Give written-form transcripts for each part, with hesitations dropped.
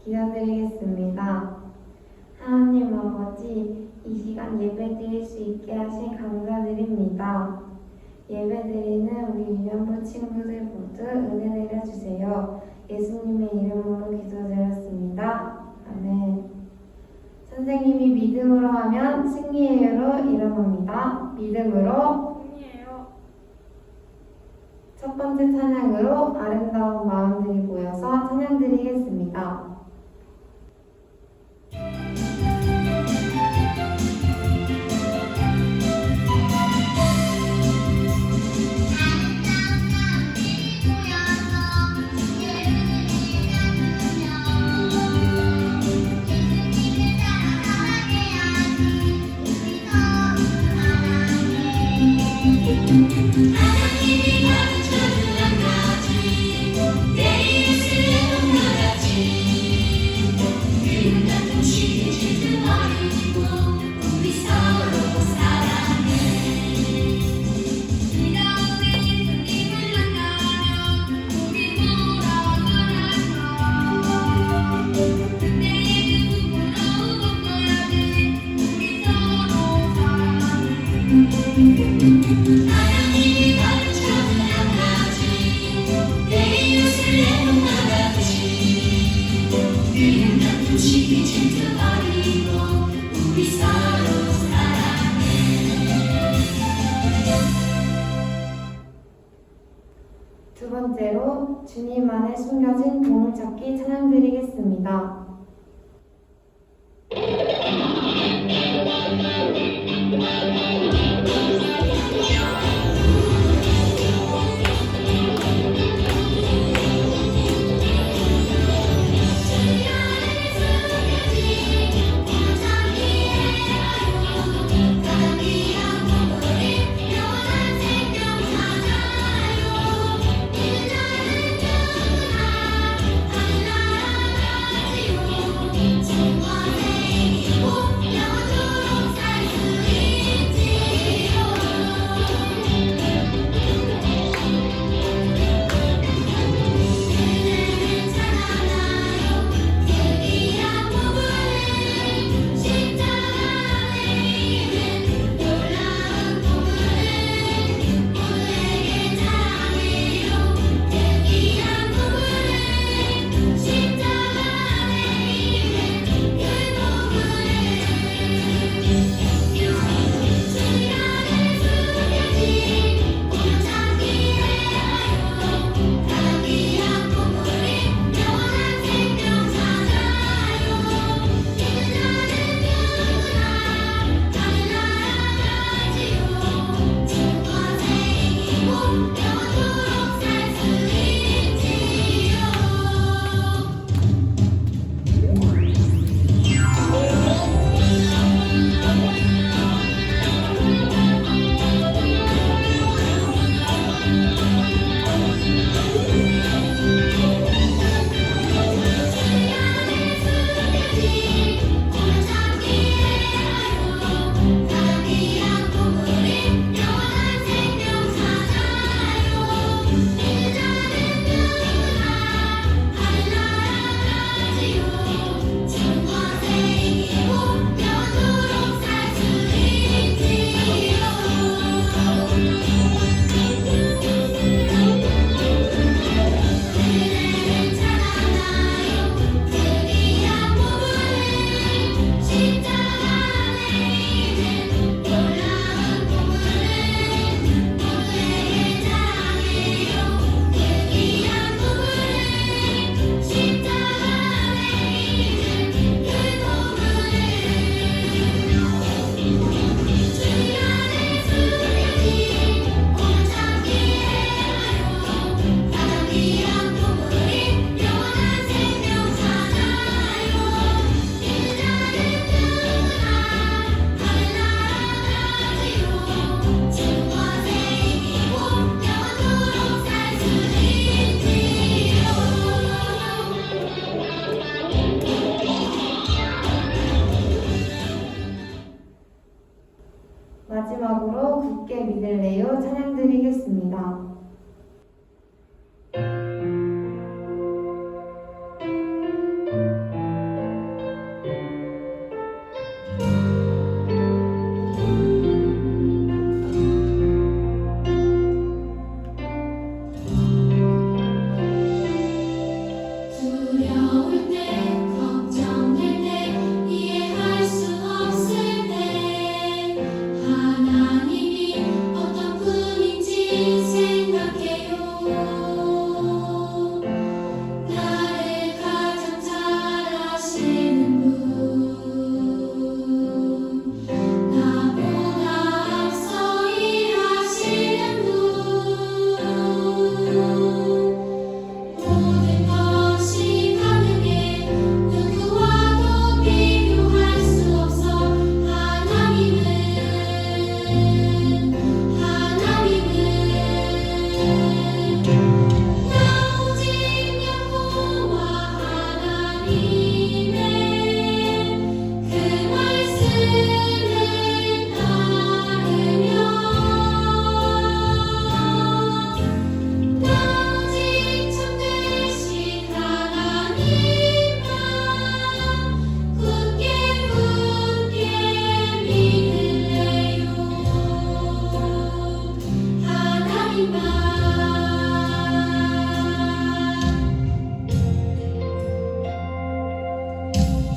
기도드리겠습니다. 하나님 아버지, 이 시간 예배 드릴 수 있게 하신 감사드립니다. 예배 드리는 우리 유년부 친구들 모두 은혜 내려주세요. 예수님의 이름으로 기도드렸습니다. 아멘. 선생님이 믿음으로 하면 승리해요로 일어납니다. 믿음으로 승리해요. 첫 번째 찬양으로 아름다운 마음들이 모여서 찬양드리겠습니다. 하나님이 가르쳐준 한 가지 내 예수의 동료같이 그런 도시 질투 버리고 우리 서로 사랑해. 이 가운데 예수님을 만나면 우리 돌아가랄까. 그때의 그 부끄러운 것보다는 우리 서로 사랑해. 하나님이 가르쳐준 한 가지 내 이웃을 동료같이 그런 도시 질투 버리고 우리 서로 사랑해. 두 번째로 주님 안에 숨겨진 보물찾기 찬양드리겠습니다. 마지막으로 굳게 믿을래요 찬양드리겠습니다.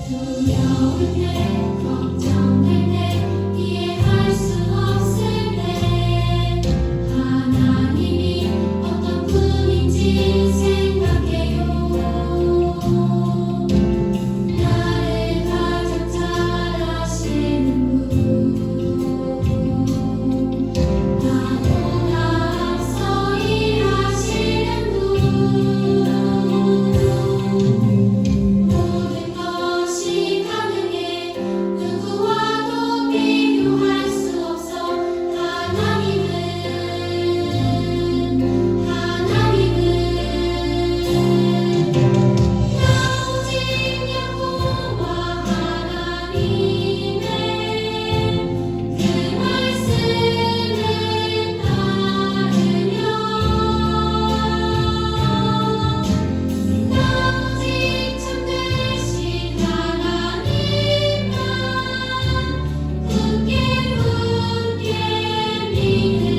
두려울 때 걱정될 때 이해할 수 없을 때 하나님이 어떤 분인지 생각해요. 나를 가장 잘 아시는 분, 나보다 앞서 일하시는 분, 모든 것이 가능해 누구와도 비교할 수 없어. 하나님은 나 오직 여호와 하나님의 그 말씀을 따르며 나 오직 참되신 하나님만 굳게 믿을래요.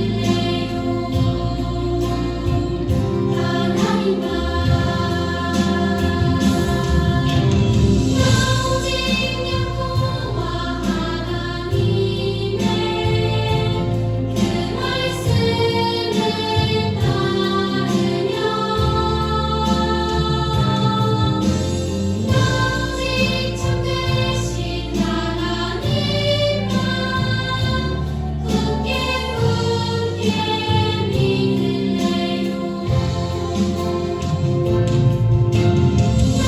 하나님만 나 오직 여호와 하나님의 그 말씀을 따르며 나 오직 참되신 하나님만 굳게 믿을래요. 나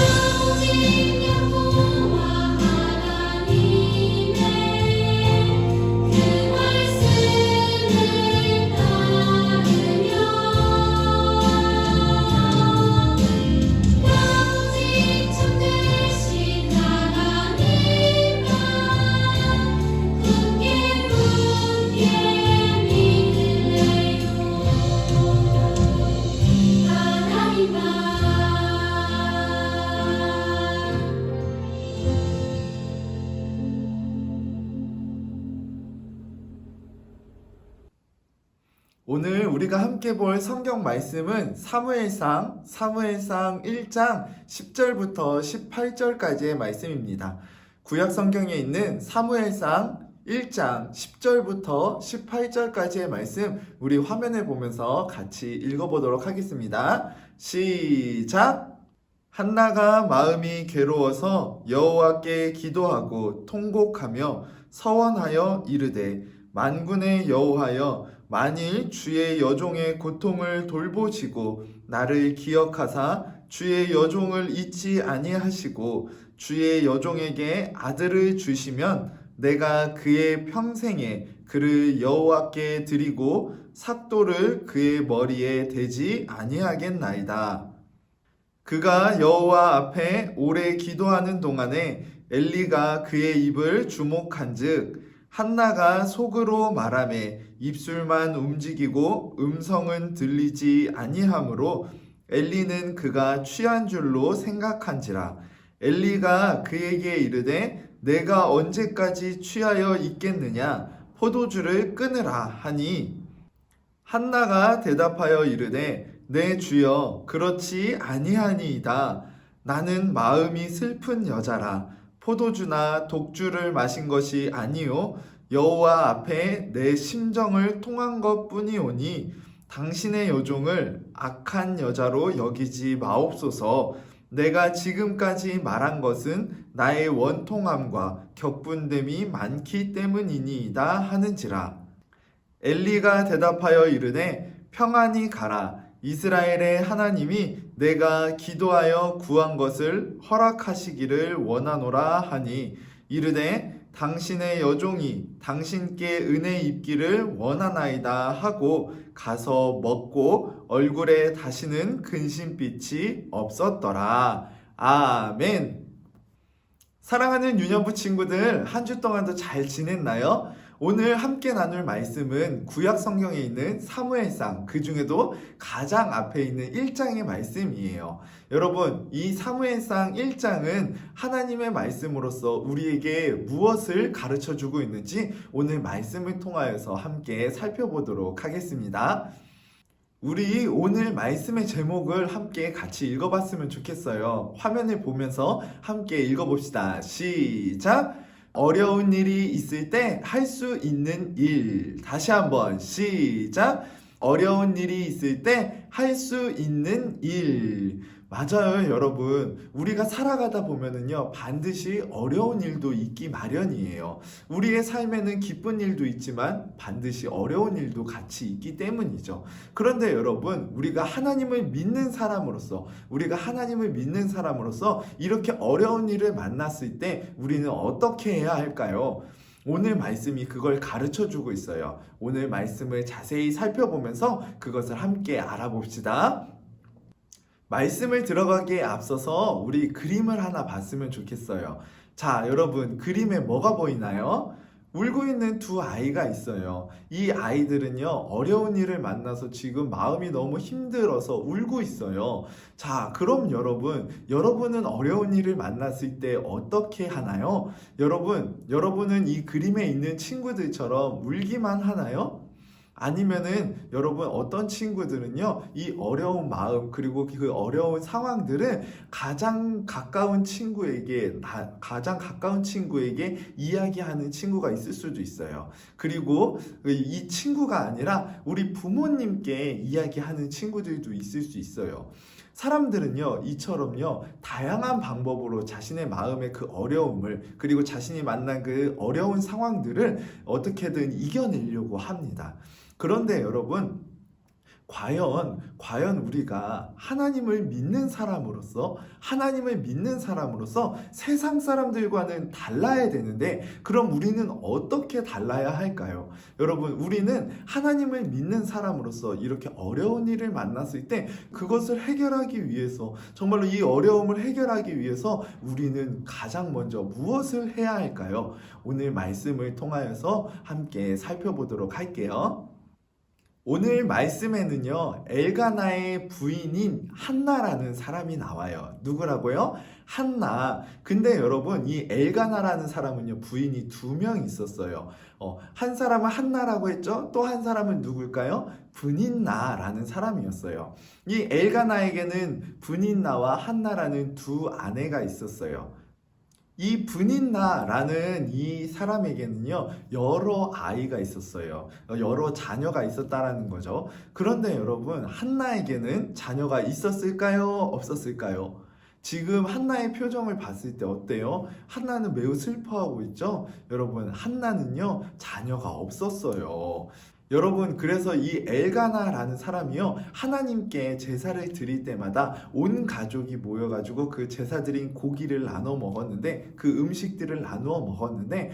오직 여호와 하나님의 그 말씀을 따르며 나 오직 참되신 하나님만 굳게 믿을래요. 오늘 우리가 함께 볼 성경 말씀은 사무엘상 1장 10절부터 18절까지의 말씀입니다. 구약 성경에 있는 사무엘상 1장 10절부터 18절까지의 말씀 우리 화면을 보면서 같이 읽어보도록 하겠습니다. 시작! 한나가 마음이 괴로워서 여호와께 기도하고 통곡하며 서원하여 이르되 만군의 여호와여 만일 주의 여종의 고통을 돌보시고 나를 기억하사 주의 여종을 잊지 아니하시고 주의 여종에게 아들을 주시면 내가 그의 평생에 그를 여호와께 드리고 삭도를 그의 머리에 대지 아니하겠나이다. 그가 여호와 앞에 오래 기도하는 동안에 엘리가 그의 입을 주목한즉 한나가 속으로 말하매 입술만 움직이고 음성은 들리지 아니하므로 엘리는 그가 취한 줄로 생각한지라. 엘리가 그에게 이르되 내가 언제까지 취하여 있겠느냐 포도주를 끊으라 하니 한나가 대답하여 이르되 내 주여 그렇지 아니하니이다. 나는 마음이 슬픈 여자라. 포도주나 독주를 마신 것이 아니요 여호와 앞에 내 심정을 통한 것뿐이오니 당신의 여종을 악한 여자로 여기지 마옵소서. 내가 지금까지 말한 것은 나의 원통함과 격분됨이 많기 때문이니이다 하는지라. 엘리가 대답하여 이르되 평안히 가라. 이스라엘의 하나님이 내가 기도하여 구한 것을 허락하시기를 원하노라 하니 이르되 당신의 여종이 당신께 은혜 입기를 원하나이다 하고 가서 먹고 얼굴에 다시는 근심빛이 없었더라. 아멘. 사랑하는 유년부 친구들, 한 주 동안도 잘 지냈나요? 오늘 함께 나눌 말씀은 구약 성경에 있는 사무엘상, 그 중에도 가장 앞에 있는 1장의 말씀이에요. 여러분, 이 사무엘상 1장은 하나님의 말씀으로서 우리에게 무엇을 가르쳐주고 있는지 오늘 말씀을 통하여서 함께 살펴보도록 하겠습니다. 우리 오늘 말씀의 제목을 함께 같이 읽어봤으면 좋겠어요. 화면을 보면서 함께 읽어봅시다. 시작! 어려운 일이 있을 때 할 수 있는 일. 다시 한번 시작! 어려운 일이 있을 때 할 수 있는 일. 맞아요, 여러분. 우리가 살아가다 보면은요, 반드시 어려운 일도 있기 마련이에요. 우리의 삶에는 기쁜 일도 있지만 반드시 어려운 일도 같이 있기 때문이죠. 그런데 여러분, 우리가 하나님을 믿는 사람으로서 이렇게 어려운 일을 만났을 때 우리는 어떻게 해야 할까요? 오늘 말씀이 그걸 가르쳐 주고 있어요. 오늘 말씀을 자세히 살펴보면서 그것을 함께 알아봅시다. 말씀을 들어가기에 앞서서 우리 그림을 하나 봤으면 좋겠어요. 자, 여러분, 그림에 뭐가 보이나요? 울고 있는 두 아이가 있어요. 이 아이들은요, 어려운 일을 만나서 지금 마음이 너무 힘들어서 울고 있어요. 자, 그럼 여러분은 어려운 일을 만났을 때 어떻게 하나요? 여러분은 이 그림에 있는 친구들처럼 울기만 하나요? 아니면은 여러분 어떤 친구들은요, 이 어려운 마음 그리고 그 어려운 상황들을 가장 가까운 친구에게 이야기하는 친구가 있을 수도 있어요. 그리고 이 친구가 아니라 우리 부모님께 이야기하는 친구들도 있을 수 있어요. 사람들은요, 이처럼요, 다양한 방법으로 자신의 마음의 그 어려움을, 그리고 자신이 만난 그 어려운 상황들을 어떻게든 이겨내려고 합니다. 그런데 여러분, 과연 우리가 하나님을 믿는 사람으로서 세상 사람들과는 달라야 되는데, 그럼 우리는 어떻게 달라야 할까요? 여러분, 우리는 하나님을 믿는 사람으로서 이렇게 어려운 일을 만났을 때 그것을 해결하기 위해서, 정말로 이 어려움을 해결하기 위해서 우리는 가장 먼저 무엇을 해야 할까요? 오늘 말씀을 통하여서 함께 살펴보도록 할게요. 오늘 말씀에는요, 엘가나의 부인인 한나라는 사람이 나와요. 누구라고요? 한나. 근데 여러분, 이 엘가나라는 사람은요, 부인이 2명 있었어요. 한 사람은 한나라고 했죠? 또 한 사람은 누굴까요? 브닌나라는 사람이었어요. 이 엘가나에게는 브닌나와 한나라는 2 아내가 있었어요. 이 브닌나라는 이 사람에게는요, 여러 아이가 있었어요. 여러 자녀가 있었다라는 거죠. 그런데 여러분, 한나에게는 자녀가 있었을까요? 없었을까요? 지금 한나의 표정을 봤을 때 어때요? 한나는 매우 슬퍼하고 있죠? 여러분, 한나는요, 자녀가 없었어요. 여러분, 그래서 이 엘가나라는 사람이요, 하나님께 제사를 드릴 때마다 온 가족이 모여가지고 그 제사 드린 고기를 나눠 먹었는데, 그 음식들을 나누어 먹었는데,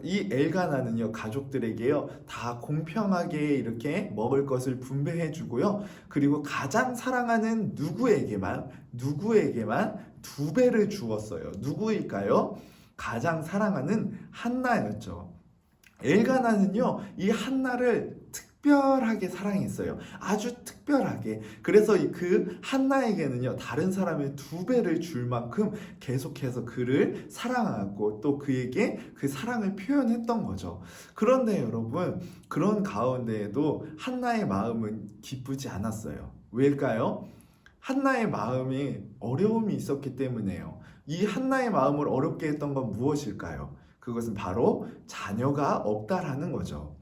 이 엘가나는요, 가족들에게요, 다 공평하게 이렇게 먹을 것을 분배해 주고요, 그리고 가장 사랑하는 누구에게만 2배를 주었어요. 누구일까요? 가장 사랑하는 한나였죠. 엘가나는요, 이 한나를 특별하게 사랑했어요. 아주 특별하게. 그래서 그 한나에게는요, 다른 사람의 2배를 줄 만큼 계속해서 그를 사랑하고 또 그에게 그 사랑을 표현했던 거죠. 그런데 여러분, 그런 가운데에도 한나의 마음은 기쁘지 않았어요. 왜일까요? 한나의 마음에 어려움이 있었기 때문에요. 이 한나의 마음을 어렵게 했던 건 무엇일까요? 그것은 바로 자녀가 없다라는 거죠.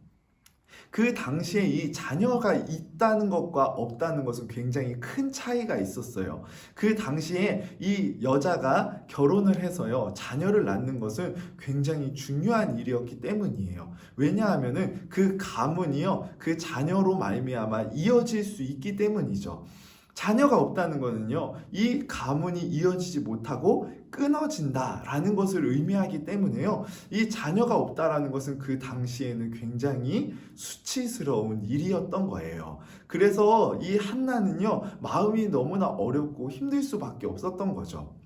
그 당시에 이 자녀가 있다는 것과 없다는 것은 굉장히 큰 차이가 있었어요. 그 당시에 이 여자가 결혼을 해서요, 자녀를 낳는 것은 굉장히 중요한 일이었기 때문이에요. 왜냐하면은 그 가문이요, 그 자녀로 말미암아 이어질 수 있기 때문이죠. 자녀가 없다는 것은요, 이 가문이 이어지지 못하고 끊어진다라는 것을 의미하기 때문에요, 이 자녀가 없다라는 것은 그 당시에는 굉장히 수치스러운 일이었던 거예요. 그래서 이 한나는요, 마음이 너무나 어렵고 힘들 수밖에 없었던 거죠.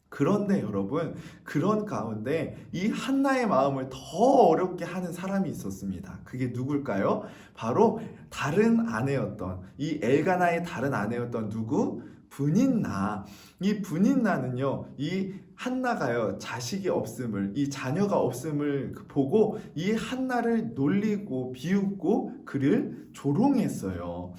그런데 여러분, 그런 가운데 이 한나의 마음을 더 어렵게 하는 사람이 있었습니다. 그게 누굴까요? 바로 다른 아내였던, 이 엘가나의 다른 아내였던 누구? 브닌나. 이 브닌나는요, 이 한나가요, 자식이 없음을, 이 자녀가 없음을 보고 이 한나를 놀리고 비웃고 그를 조롱했어요.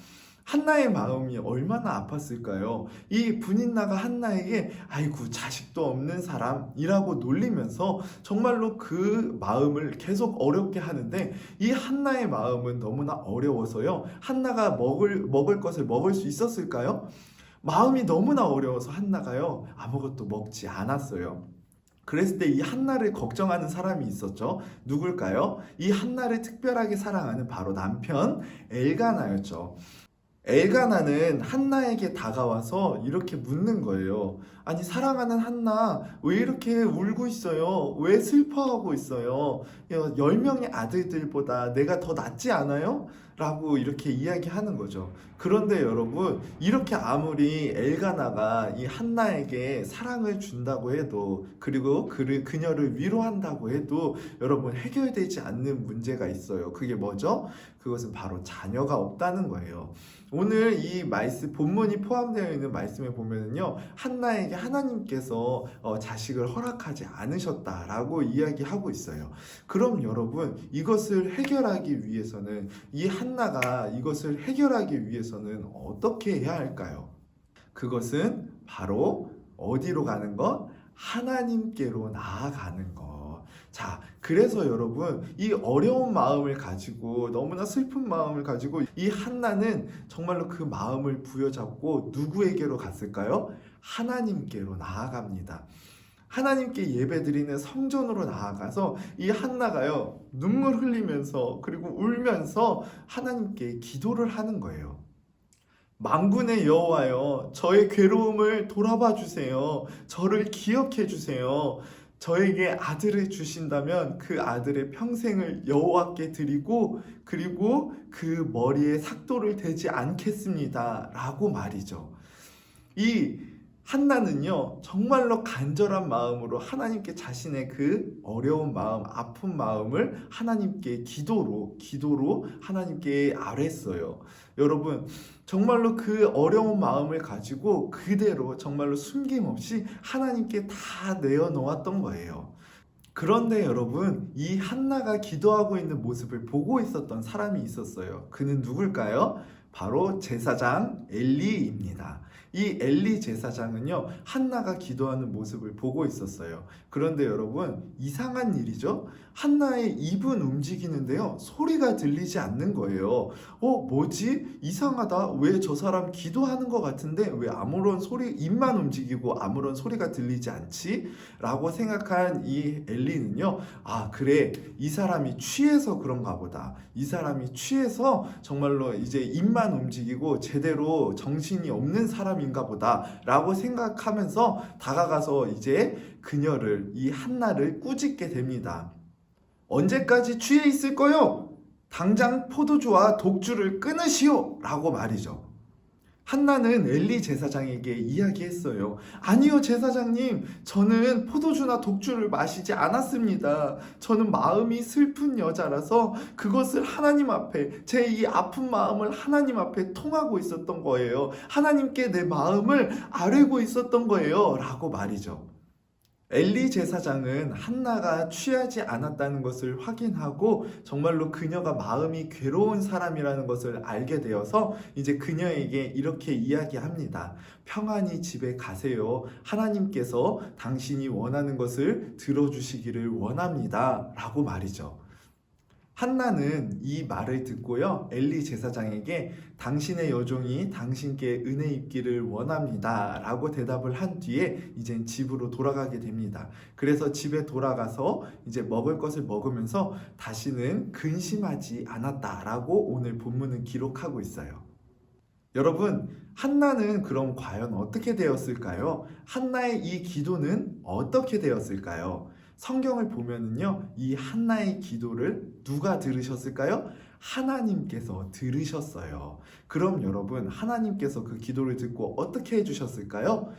한나의 마음이 얼마나 아팠을까요? 이 분인나가 한나에게 아이고 자식도 없는 사람이라고 놀리면서 정말로 그 마음을 계속 어렵게 하는데 이 한나의 마음은 너무나 어려워서요. 한나가 먹을 것을 먹을 수 있었을까요? 마음이 너무나 어려워서 한나가요 아무것도 먹지 않았어요. 그랬을 때 이 한나를 걱정하는 사람이 있었죠. 누굴까요? 이 한나를 특별하게 사랑하는 바로 남편 엘가나였죠. 엘가나는 한나에게 다가와서 이렇게 묻는 거예요. 아니 사랑하는 한나 왜 이렇게 울고 있어요? 왜 슬퍼하고 있어요? 10명의 아들들보다 내가 더 낫지 않아요? 라고 이렇게 이야기하는 거죠. 그런데 여러분 이렇게 아무리 엘가나가 이 한나에게 사랑을 준다고 해도 그리고 그녀를 위로한다고 해도 여러분 해결되지 않는 문제가 있어요. 그게 뭐죠? 그것은 바로 자녀가 없다는 거예요. 오늘 이 말씀 본문이 포함되어 있는 말씀에 보면은요 한나에게 하나님께서 자식을 허락하지 않으셨다라고 이야기하고 있어요. 그럼 여러분 이것을 해결하기 위해서는 이 한나가 이것을 해결하기 위해서는 어떻게 해야 할까요? 그것은 바로 어디로 가는 것? 하나님께로 나아가는 것. 자, 그래서 여러분 이 어려운 마음을 가지고 너무나 슬픈 마음을 가지고 이 한나는 정말로 그 마음을 부여잡고 누구에게로 갔을까요? 하나님께로 나아갑니다. 하나님께 예배드리는 성전으로 나아가서 이 한나가요 눈물 흘리면서 그리고 울면서 하나님께 기도를 하는 거예요. 만군의 여호와여, 저의 괴로움을 돌아봐 주세요. 저를 기억해 주세요. 저에게 아들을 주신다면 그 아들의 평생을 여호와께 드리고 그리고 그 머리에 삭도를 대지 않겠습니다. 라고 말이죠. 이 한나는요 정말로 간절한 마음으로 하나님께 자신의 그 어려운 마음, 아픈 마음을 하나님께 기도로 하나님께 아뢰었어요. 여러분 정말로 그 어려운 마음을 가지고 그대로 정말로 숨김없이 하나님께 다 내어놓았던 거예요. 그런데 여러분 이 한나가 기도하고 있는 모습을 보고 있었던 사람이 있었어요. 그는 누굴까요? 바로 제사장 엘리입니다. 이 엘리 제사장은요 한나가 기도하는 모습을 보고 있었어요. 그런데 여러분 이상한 일이죠. 한나의 입은 움직이는데요 소리가 들리지 않는 거예요. 뭐지? 이상하다. 왜 저 사람 기도하는 것 같은데 왜 아무런 소리, 입만 움직이고 아무런 소리가 들리지 않지? 라고 생각한 이 엘리는요 그래 이 사람이 취해서 그런가 보다. 이 사람이 취해서 정말로 이제 입만 움직이고 제대로 정신이 없는 사람인가 보다 라고 생각하면서 다가가서 이제 그녀를, 이 한나를 꾸짖게 됩니다. 언제까지 취해 있을 거요? 당장 포도주와 독주를 끊으시오! 라고 말이죠. 한나는 엘리 제사장에게 이야기했어요. 아니요 제사장님, 저는 포도주나 독주를 마시지 않았습니다. 저는 마음이 슬픈 여자라서 그것을 하나님 앞에, 제 이 아픈 마음을 하나님 앞에 통하고 있었던 거예요. 하나님께 내 마음을 아뢰고 있었던 거예요. 라고 말이죠. 엘리 제사장은 한나가 취하지 않았다는 것을 확인하고 정말로 그녀가 마음이 괴로운 사람이라는 것을 알게 되어서 이제 그녀에게 이렇게 이야기합니다. 평안히 집에 가세요. 하나님께서 당신이 원하는 것을 들어주시기를 원합니다. 라고 말이죠. 한나는 이 말을 듣고요 엘리 제사장에게 당신의 여종이 당신께 은혜 입기를 원합니다 라고 대답을 한 뒤에 이젠 집으로 돌아가게 됩니다. 그래서 집에 돌아가서 이제 먹을 것을 먹으면서 다시는 근심하지 않았다라고 오늘 본문은 기록하고 있어요. 여러분 한나는 그럼 과연 어떻게 되었을까요? 한나의 이 기도는 어떻게 되었을까요? 성경을 보면은요 이 한나의 기도를 누가 들으셨을까요? 하나님께서 들으셨어요. 그럼 여러분 허나님께서 그 기도를 듣고 어떻게 해주셨을까요?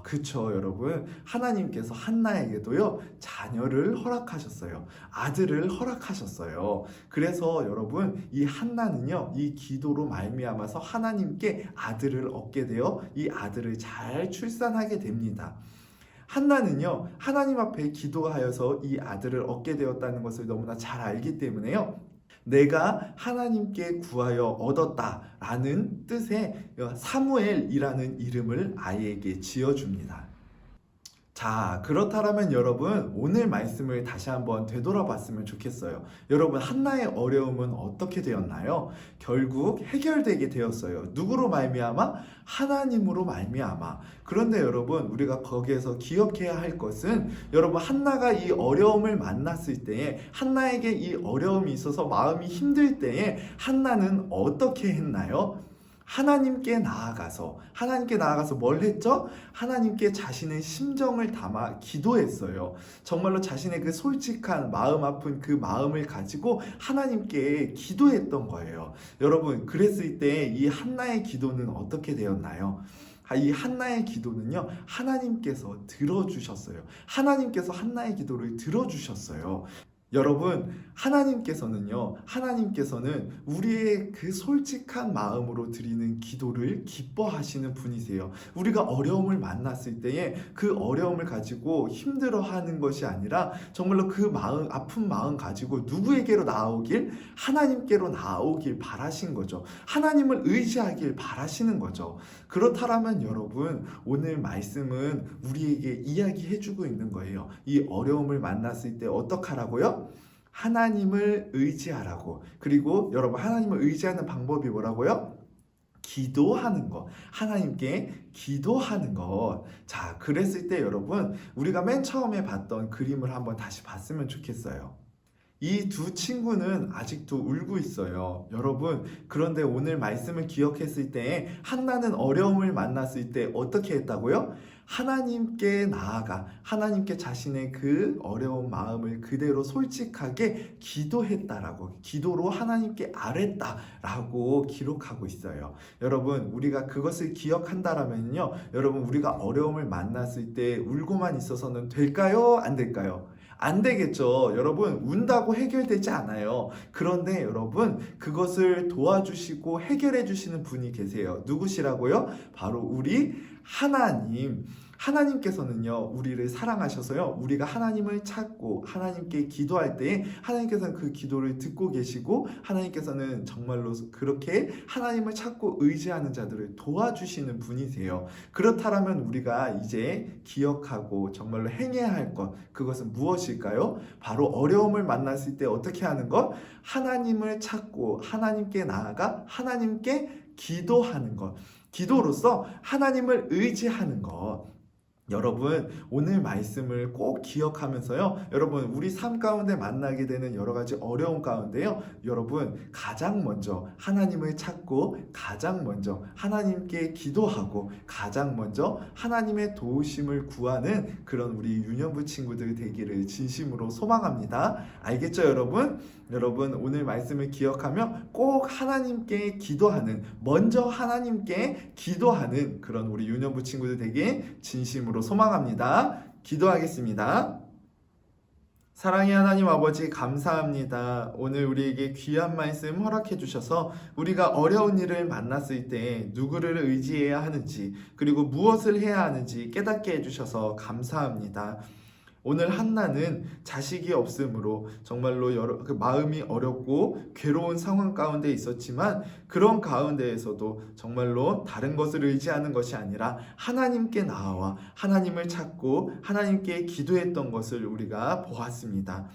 그쵸 여러분, 하나님께서 한나에게도요 자녀를 허락하셨어요. 아들을 허락하셨어요. 그래서 여러분 이 한나는요 이 기도로 말미암아서 하나님께 아들을 얻게 되어 이 아들을 잘 출산하게 됩니다. 한나는요 하나님 앞에 기도하여서 이 아들을 얻게 되었다는 것을 너무나 잘 알기 때문에요 내가 하나님께 구하여 얻었다라는 뜻의 사무엘이라는 이름을 아이에게 지어줍니다. 자, 그렇다면 여러분, 오늘 말씀을 다시 한번 되돌아봤으면 좋겠어요. 여러분, 한나의 어려움은 어떻게 되었나요? 결국 해결되게 되었어요. 누구로 말미암아? 하나님으로 말미암아. 그런데 여러분, 우리가 거기에서 기억해야 할 것은, 여러분, 한나가 이 어려움을 만났을 때에, 한나에게 이 어려움이 있어서 마음이 힘들 때에 한나는 어떻게 했나요? 하나님께 나아가서 뭘 했죠? 하나님께 자신의 심정을 담아 기도했어요. 정말로 자신의 그 솔직한 마음 아픈 그 마음을 가지고 하나님께 기도했던 거예요. 여러분, 그랬을 때 이 한나의 기도는 어떻게 되었나요? 이 한나의 기도는요, 하나님께서 들어주셨어요. 하나님께서 한나의 기도를 들어주셨어요. 여러분, 하나님께서는 우리의 그 솔직한 마음으로 드리는 기도를 기뻐하시는 분이세요. 우리가 어려움을 만났을 때에 그 어려움을 가지고 힘들어하는 것이 아니라 정말로 그 마음, 아픈 마음 가지고 누구에게로 나아오길? 하나님께로 나아오길 바라신 거죠. 하나님을 의지하길 바라시는 거죠. 그렇다면 여러분, 오늘 말씀은 우리에게 이야기해주고 있는 거예요. 이 어려움을 만났을 때 어떡하라고요? 하나님을 의지하라고. 그리고 여러분, 하나님을 의지하는 방법이 뭐라고요? 기도하는 것. 하나님께 기도하는 것. 자, 그랬을 때 여러분, 우리가 맨 처음에 봤던 그림을 한번 다시 봤으면 좋겠어요. 이 두 친구는 아직도 울고 있어요. 여러분, 그런데 오늘 말씀을 기억했을 때 한나는 어려움을 만났을 때 어떻게 했다고요? 하나님께 나아가 하나님께 자신의 그 어려운 마음을 그대로 솔직하게 기도했다라고, 기도로 하나님께 아뢰다라고 기록하고 있어요. 여러분, 우리가 그것을 기억한다라면요, 여러분, 우리가 어려움을 만났을 때 울고만 있어서는 될까요? 안 될까요? 안 되겠죠. 여러분, 운다고 해결되지 않아요. 그런데 여러분, 그것을 도와주시고 해결해 주시는 분이 계세요. 누구시라고요? 바로 우리 하나님. 하나님께서는요, 우리를 사랑하셔서요, 우리가 하나님을 찾고 하나님께 기도할 때에 하나님께서는 그 기도를 듣고 계시고, 하나님께서는 정말로 그렇게 하나님을 찾고 의지하는 자들을 도와주시는 분이세요. 그렇다면 우리가 이제 기억하고 정말로 행해야 할 것, 그것은 무엇일까요? 바로 어려움을 만났을 때 어떻게 하는 것? 하나님을 찾고 하나님께 나아가 하나님께 기도하는 것. 기도로서 하나님을 의지하는 것. 여러분, 오늘 말씀을 꼭 기억하면서요, 여러분, 우리 삶 가운데 만나게 되는 여러 가지 어려움 가운데요, 여러분, 가장 먼저 하나님을 찾고, 가장 먼저 하나님께 기도하고, 가장 먼저 하나님의 도우심을 구하는 그런 우리 유년부 친구들 되기를 진심으로 소망합니다. 알겠죠, 여러분? 여러분, 오늘 말씀을 기억하며 꼭 하나님께 기도하는, 먼저 하나님께 기도하는 그런 우리 유년부 친구들 되길 진심으로 소망합니다. 기도하겠습니다. 사랑의 하나님 아버지, 감사합니다. 오늘 우리에게 귀한 말씀 허락해 주셔서 우리가 어려운 일을 만났을 때 누구를 의지해야 하는지, 그리고 무엇을 해야 하는지 깨닫게 해주셔서 감사합니다. 오늘 한나는 자식이 없으므로 정말로 마음이 어렵고 괴로운 상황 가운데 있었지만, 그런 가운데에서도 정말로 다른 것을 의지하는 것이 아니라 하나님께 나아와 하나님을 찾고 하나님께 기도했던 것을 우리가 보았습니다.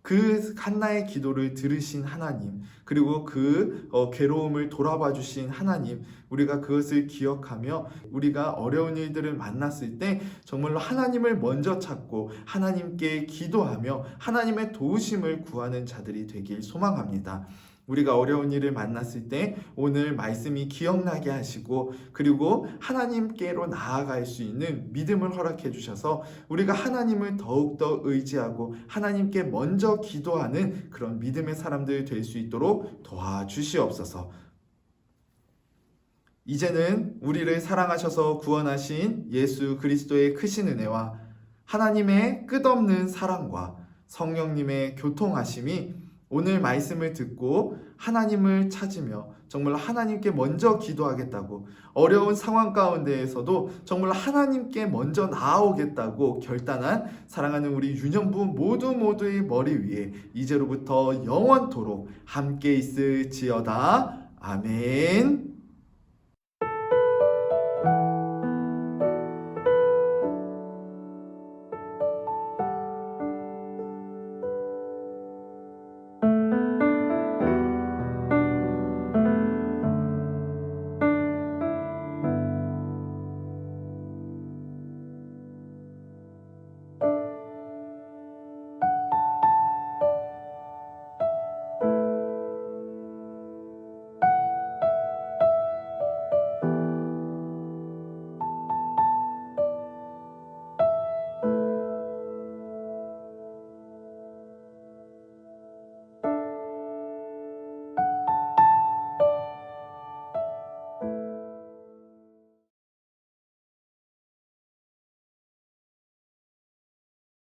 그 한나의 기도를 들으신 하나님, 그리고 그 괴로움을 돌아봐 주신 하나님, 우리가 그것을 기억하며 우리가 어려운 일들을 만났을 때 정말로 하나님을 먼저 찾고 하나님께 기도하며 하나님의 도우심을 구하는 자들이 되길 소망합니다. 우리가 어려운 일을 만났을 때 오늘 말씀이 기억나게 하시고, 그리고 하나님께로 나아갈 수 있는 믿음을 허락해 주셔서 우리가 하나님을 더욱더 의지하고 하나님께 먼저 기도하는 그런 믿음의 사람들 될 수 있도록 도와주시옵소서. 이제는 우리를 사랑하셔서 구원하신 예수 그리스도의 크신 은혜와 하나님의 끝없는 사랑과 성령님의 교통하심이 오늘 말씀을 듣고 하나님을 찾으며 정말 하나님께 먼저 기도하겠다고, 어려운 상황 가운데에서도 정말 하나님께 먼저 나아오겠다고 결단한 사랑하는 우리 유년부 모두의 머리 위에 이제로부터 영원토록 함께 있을지어다. 아멘.